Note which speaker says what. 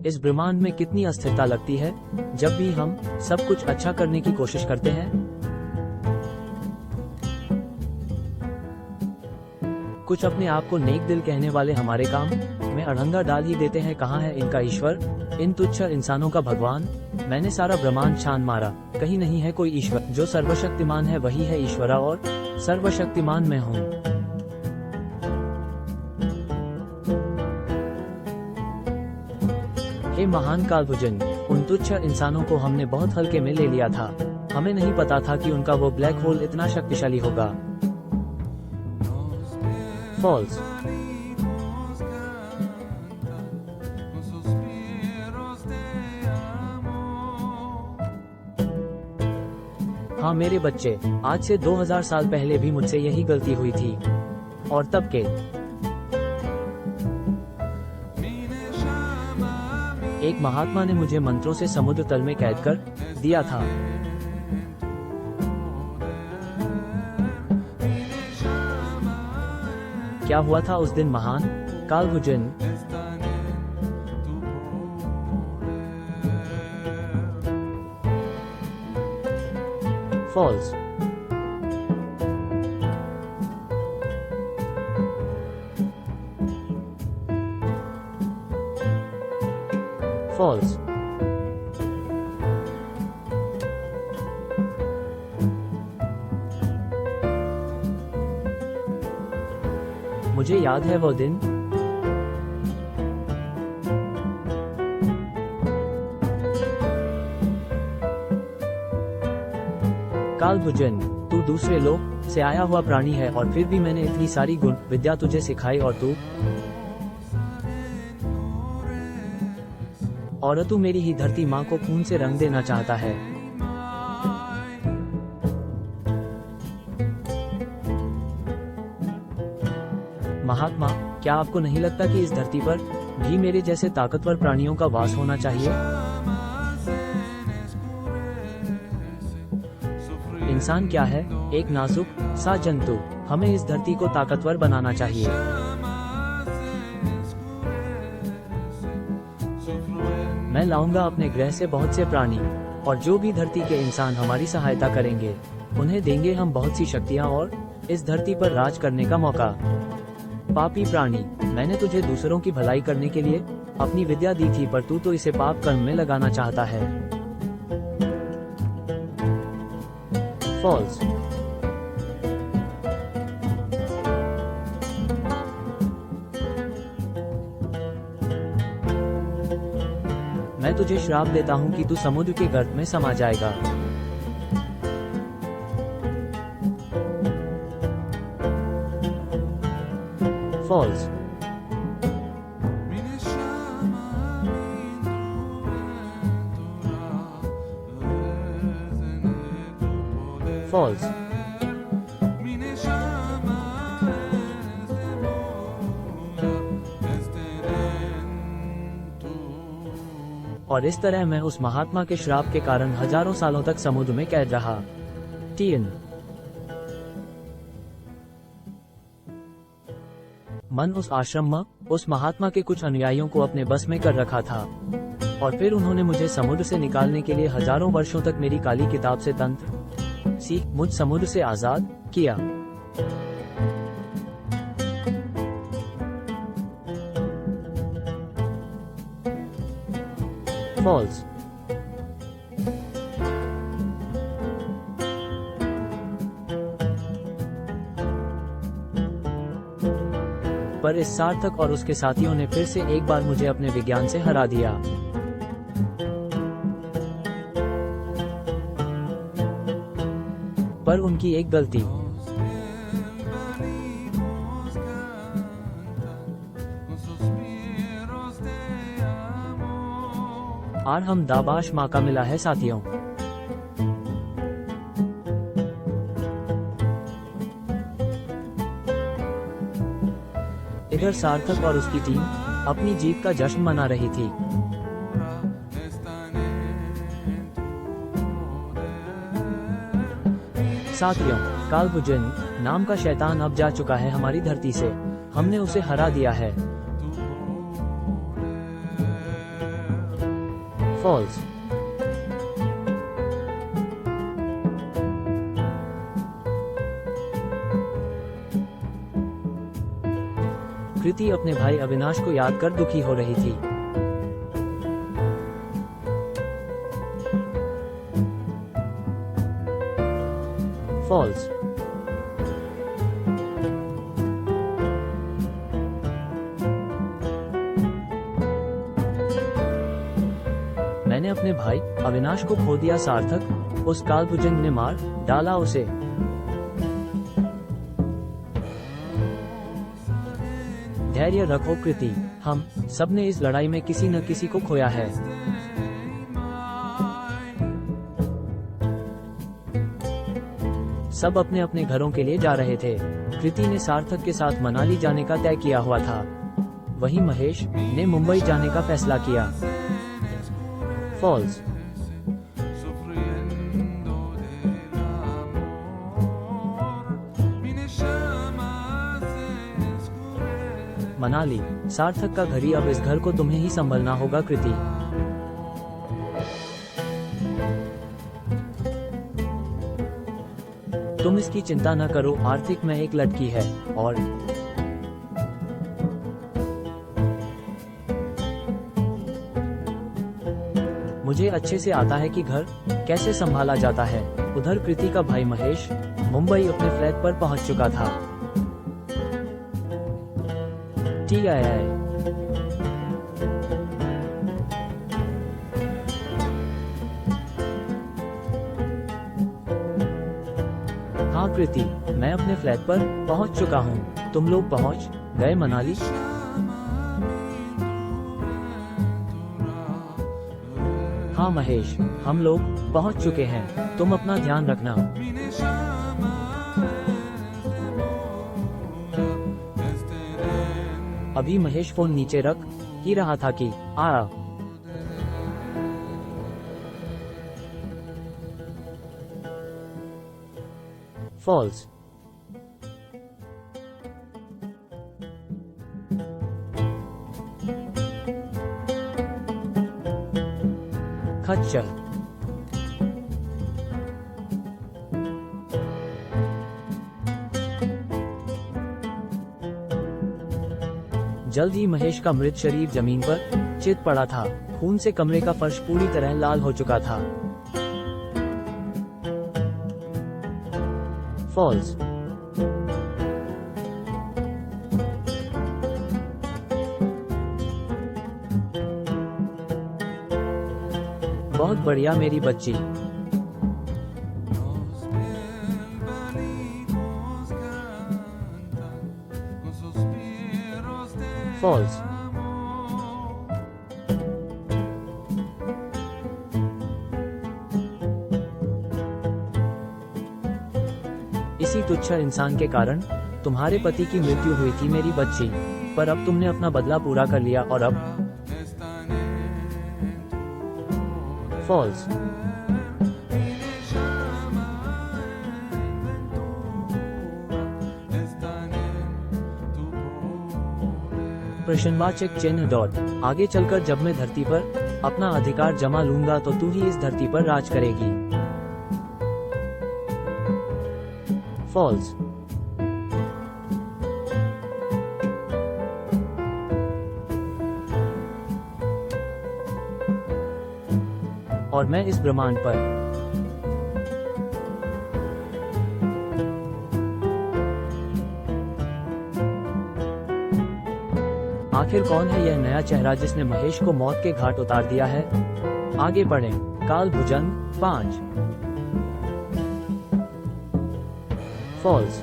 Speaker 1: इस ब्रह्मांड में कितनी अस्थिरता लगती है जब भी हम सब कुछ अच्छा करने की कोशिश करते हैं। कुछ अपने आप को नेक दिल कहने वाले हमारे काम में अड़ंगा डाल ही देते हैं। कहाँ है इनका ईश्वर, इन तुच्छ इंसानों का भगवान। मैंने सारा ब्रह्मांड छान मारा, कहीं नहीं है कोई ईश्वर। जो सर्वशक्तिमान है वही है ईश्वरा, और सर्वशक्तिमान मैं हूँ। हे महान कालभुजन, उन तुच्छ इंसानों को हमने बहुत हल्के में ले लिया था। हमें नहीं पता था कि उनका वो ब्लैक होल इतना शक्तिशाली होगा। फॉल्स। हाँ मेरे बच्चे, आज से 2000 साल पहले भी मुझसे यही गलती हुई थी, और तब के एक महात्मा ने मुझे मंत्रों से समुद्र तल में कैद कर दिया था। क्या हुआ था उस दिन महान कालभुजन? फॉल्स। फॉल्स। मुझे याद है वो दिन। कालभुजन, तू दूसरे लोक से आया हुआ प्राणी है, और फिर भी मैंने इतनी सारी गुण विद्या तुझे सिखाई, और तू मेरी ही धरती माँ को खून से रंग देना चाहता है। महात्मा, क्या आपको नहीं लगता कि इस धरती पर भी मेरे जैसे ताकतवर प्राणियों का वास होना चाहिए? इंसान क्या है, एक नाजुक सा जंतु। हमें इस धरती को ताकतवर बनाना चाहिए। मैं लाऊंगा अपने ग्रह से बहुत से प्राणी, और जो भी धरती के इंसान हमारी सहायता करेंगे उन्हें देंगे हम बहुत सी शक्तियाँ और इस धरती पर राज करने का मौका। पापी प्राणी, मैंने तुझे दूसरों की भलाई करने के लिए अपनी विद्या दी थी, पर तू तो इसे पाप कर्म में लगाना चाहता है। फॉल्स। मैं तुझे श्राप देता हूँ कि तू समुद्र के गर्त में समा जाएगा। फॉल्स। फॉल्स। और इस तरह मैं उस महात्मा के श्राप के कारण हजारों सालों तक समुद्र में कैद रहा। टीएन। मन उस आश्रम में उस महात्मा के कुछ अनुयायियों को अपने बस में कर रखा था, और फिर उन्होंने मुझे समुद्र से निकालने के लिए हजारों वर्षों तक मेरी काली किताब से तंत्र सीख मुझ समुद्र से आजाद किया। फॉल्स। पर इस सार्थक और उसके साथियों ने फिर से एक बार मुझे अपने विज्ञान से हरा दिया। पर उनकी एक गलती। और हम दाबाश माँ का मिला है साथियों। इधर सार्थक और उसकी टीम अपनी जीत का जश्न मना रही थी। साथियों, कालभुजन नाम का शैतान अब जा चुका है हमारी धरती से। हमने उसे हरा दिया है। फॉल्स। कृति अपने भाई अविनाश को याद कर दुखी हो रही थी। फॉल्स। मैंने अपने भाई अविनाश को खो दिया सार्थक, उस कालभुजंग ने मार डाला उसे। धैर्य रखो कृति, हम सबने इस लड़ाई में किसी न किसी को खोया है। सब अपने अपने घरों के लिए जा रहे थे। कृति ने सार्थक के साथ मनाली जाने का तय किया हुआ था, वहीं महेश ने मुंबई जाने का फैसला किया। फॉल्स। मनाली, सार्थक का घर ही, अब इस घर को तुम्हें ही संभलना होगा कृति। तुम इसकी चिंता न करो, आर्थिक में एक लड़की है और मुझे अच्छे से आता है कि घर कैसे संभाला जाता है। उधर कृति का भाई महेश मुंबई अपने फ्लैट पर पहुंच चुका था। TII। हाँ कृति, मैं अपने फ्लैट पर पहुंच चुका हूँ। तुम लोग पहुंच गए मनाली? हाँ महेश, हम लोग पहुंच चुके हैं। तुम अपना ध्यान रखना। अभी महेश फोन नीचे रख ही रहा था कि आ फॉल्स। खच्चर। जल्द ही महेश का मृत शरीर जमीन पर चित पड़ा था। खून से कमरे का फर्श पूरी तरह लाल हो चुका था। फॉल्स। बहुत बढ़िया मेरी बच्ची। फॉल्स। इसी तुच्छ इंसान के कारण तुम्हारे पति की मृत्यु हुई थी मेरी बच्ची, पर अब तुमने अपना बदला पूरा कर लिया और अब फॉल्स। प्रश्नवाचक चिन्ह डॉट। आगे चलकर जब मैं धरती पर अपना अधिकार जमा लूंगा तो तू ही इस धरती पर राज करेगी। फॉल्स। और मैं इस ब्रह्मांड पर आखिर कौन है यह नया चेहरा जिसने महेश को मौत के घाट उतार दिया है? आगे पढ़ें। कालभुजंग 5। फॉल्स।